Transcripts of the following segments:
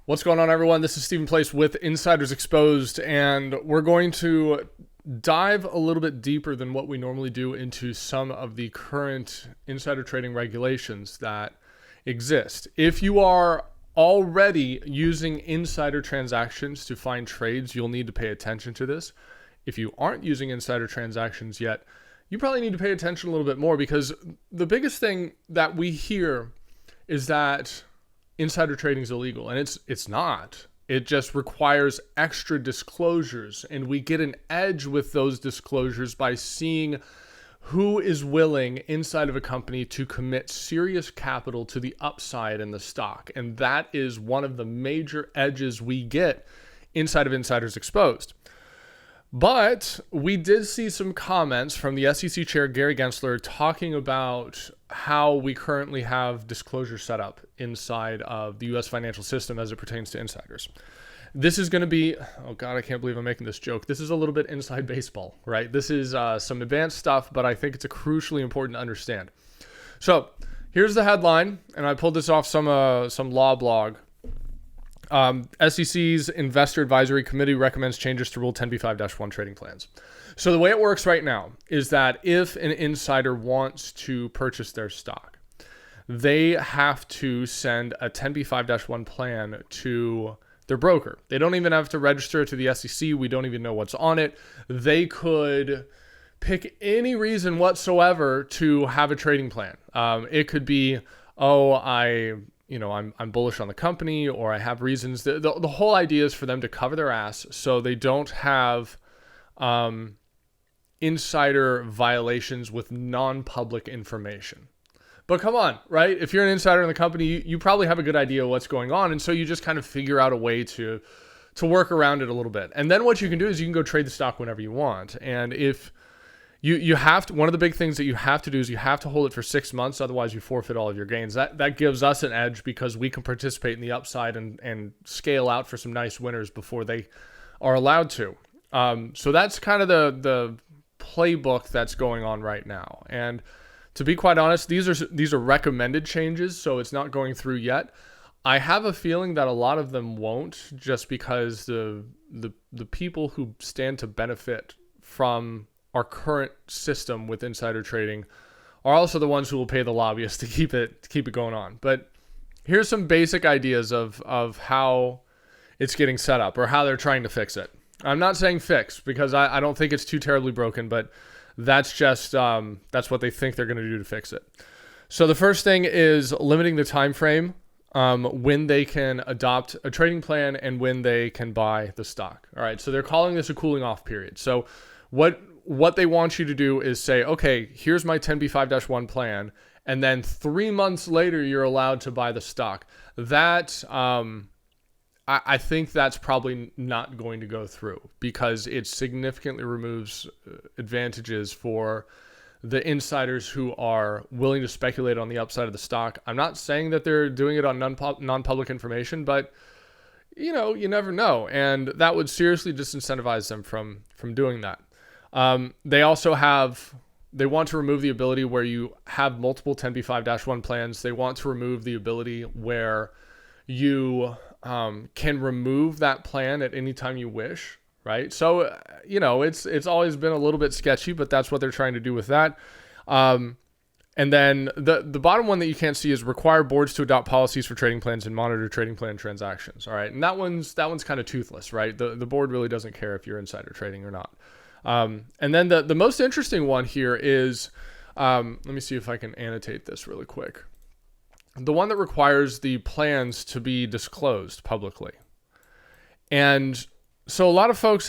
What's going on, everyone? This is Stephen Place with Insiders Exposed, and we're going to dive a little bit deeper than what we normally do into some of the current insider trading regulations that exist. If you are already using insider transactions to find trades, you'll need to pay attention to this. If you aren't using insider transactions yet, you probably need to pay attention a little bit more, because the biggest thing that we hear is that insider trading is illegal, and it's not. It just requires extra disclosures, and we get an edge with those disclosures by seeing who is willing inside of a company to commit serious capital to the upside in the stock. And that is one of the major edges we get inside of Insiders Exposed. But we did see some comments from the SEC chair, Gary Gensler, talking about how we currently have disclosure set up inside of the U.S. financial system as it pertains to insiders. This is going to be, oh God, I can't believe I'm making this joke. This is a little bit inside baseball, right? This is some advanced stuff, but I think it's crucially important to understand. So here's the headline, and I pulled this off some law blog. SEC's Investor Advisory Committee recommends changes to Rule 10b5-1 trading plans. So the way it works right now is that if an insider wants to purchase their stock, they have to send a 10b5-1 plan to their broker. They don't even have to register it to the SEC. We don't even know what's on it. They could pick any reason whatsoever to have a trading plan. It could be, I'm bullish on the company, or I have reasons. The whole idea is for them to cover their ass so they don't have insider violations with non-public information. But come on, right? If you're an insider in the company, you probably have a good idea of what's going on. And so you just kind of figure out a way to work around it a little bit. And then what you can do is you can go trade the stock whenever you want. And if you have to, one of the big things that you have to do is you have to hold it for 6 months. Otherwise you forfeit all of your gains. That gives us an edge, because we can participate in the upside and scale out for some nice winners before they are allowed to. So that's kind of the playbook that's going on right now. And to be quite honest, these are recommended changes, so it's not going through yet. I have a feeling that a lot of them won't, just because the people who stand to benefit from our current system with insider trading are also the ones who will pay the lobbyists to keep it going on. But here's some basic ideas of how it's getting set up, or how they're trying to fix it. I'm not saying fix, because I don't think it's too terribly broken, but that's just that's what they think they're going to do to fix it. So the first thing is limiting the time frame when they can adopt a trading plan and when they can buy the stock. All right, so they're calling this a cooling off period. So what they want you to do is say, okay, here's my 10b5-1 plan, and then 3 months later you're allowed to buy the stock. That I think that's probably not going to go through, because it significantly removes advantages for the insiders who are willing to speculate on the upside of the stock. I'm not saying that they're doing it on non-public information, but you never know, and that would seriously disincentivize them from doing that. They want to remove the ability where you have multiple 10b5-1 plans. They want to remove the ability where you can remove that plan at any time you wish, right? So, it's always been a little bit sketchy, but that's what they're trying to do with that. And then the bottom one that you can't see is require boards to adopt policies for trading plans and monitor trading plan transactions. All right. And that one's kind of toothless, right? The board really doesn't care if you're insider trading or not. And then the most interesting one here is, let me see if I can annotate this really quick. The one that requires the plans to be disclosed publicly. And so a lot of folks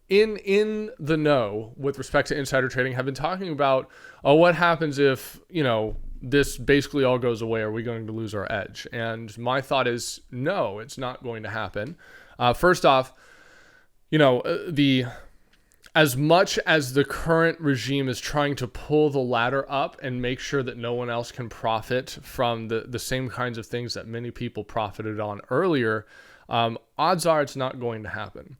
in the know with respect to insider trading have been talking about, what happens if, this basically all goes away? Are we going to lose our edge? And my thought is, no, it's not going to happen. First off, as much as the current regime is trying to pull the ladder up and make sure that no one else can profit from the same kinds of things that many people profited on earlier, odds are it's not going to happen.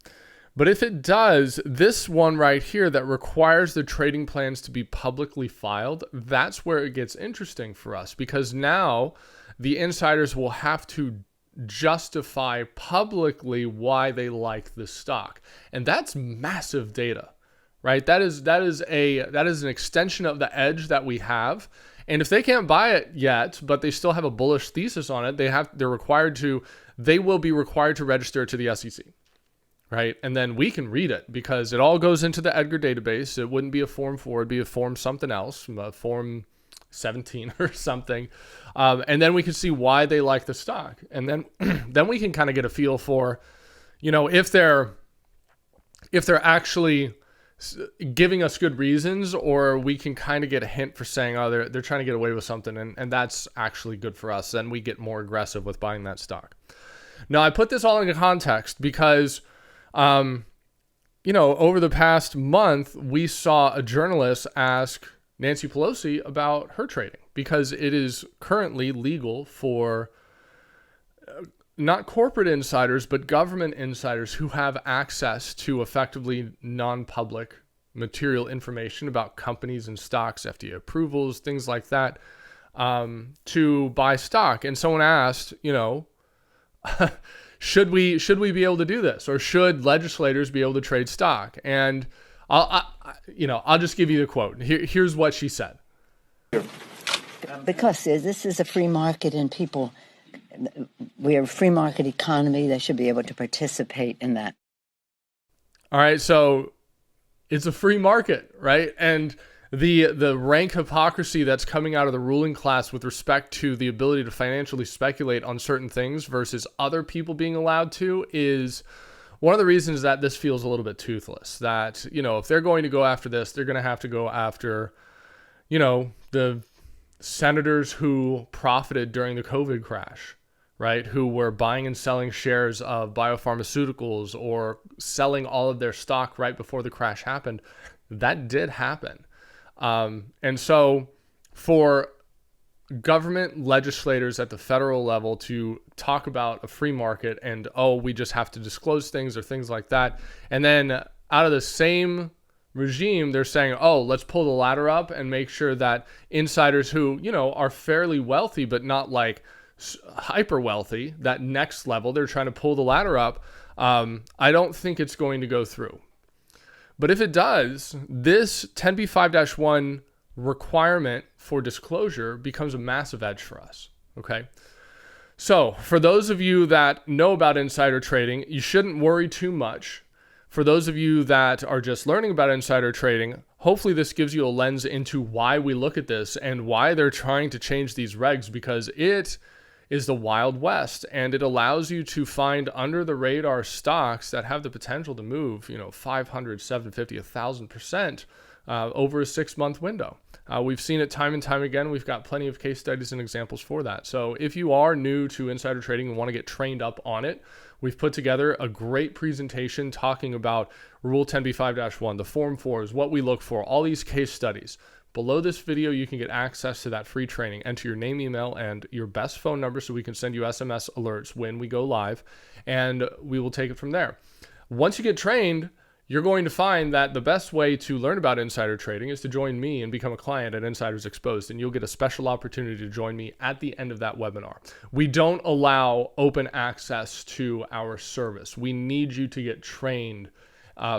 But if it does, this one right here that requires the trading plans to be publicly filed, that's where it gets interesting for us, because now the insiders will have to justify publicly why they like the stock. And that's massive data, right? That is an extension of the edge that we have. And if they can't buy it yet, but they still have a bullish thesis on it, they will be required to register it to the SEC. Right. And then we can read it because it all goes into the Edgar database. It wouldn't be a form 4, it'd be a form something else, a form 17 or something. And then we can see why they like the stock. And then, then we can kind of get a feel for, if they're actually giving us good reasons, or we can kind of get a hint for saying, oh, they're trying to get away with something. And that's actually good for us. Then we get more aggressive with buying that stock. Now, I put this all into context because over the past month, we saw a journalist ask Nancy Pelosi about her trading because it is currently legal for not corporate insiders, but government insiders who have access to effectively non-public material information about companies and stocks, FDA approvals, things like that, to buy stock. And someone asked, should we be able to do this, or should legislators be able to trade stock? And I'll just give you the quote. Here's what she said. Because this is a free market and we are a free market economy. They should be able to participate in that. All right. So it's a free market, right? And the rank hypocrisy that's coming out of the ruling class with respect to the ability to financially speculate on certain things versus other people being allowed to is one of the reasons that this feels a little bit toothless. That, if they're going to go after this, they're going to have to go after, the senators who profited during the COVID crash, right? Who were buying and selling shares of biopharmaceuticals or selling all of their stock right before the crash happened. That did happen. And so for government legislators at the federal level to talk about a free market and, we just have to disclose things or things like that. And then out of the same regime, they're saying, let's pull the ladder up and make sure that insiders who, are fairly wealthy, but not like hyper wealthy, that next level, they're trying to pull the ladder up. I don't think it's going to go through. But if it does, this 10b5-1 requirement for disclosure becomes a massive edge for us, okay? So for those of you that know about insider trading, you shouldn't worry too much. For those of you that are just learning about insider trading, hopefully this gives you a lens into why we look at this and why they're trying to change these regs, because it is the Wild West, and it allows you to find under the radar stocks that have the potential to move, 500, 750, 1,000% over a 6-month window. We've seen it time and time again. We've got plenty of case studies and examples for that. So if you are new to insider trading and want to get trained up on it, we've put together a great presentation talking about Rule 10b5-1, the Form 4s, what we look for, all these case studies. Below this video, you can get access to that free training. Enter your name, email, and your best phone number so we can send you SMS alerts when we go live, and we will take it from there. Once you get trained, you're going to find that the best way to learn about insider trading is to join me and become a client at Insiders Exposed, and you'll get a special opportunity to join me at the end of that webinar. We don't allow open access to our service. We need you to get trained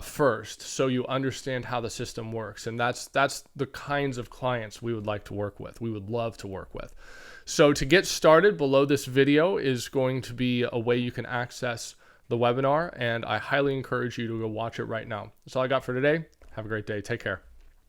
first, so you understand how the system works. And that's the kinds of clients we would like to work with. We would love to work with. So to get started, below this video is going to be a way you can access the webinar, and I highly encourage you to go watch it right now. That's all I got for today. Have a great day. Take care.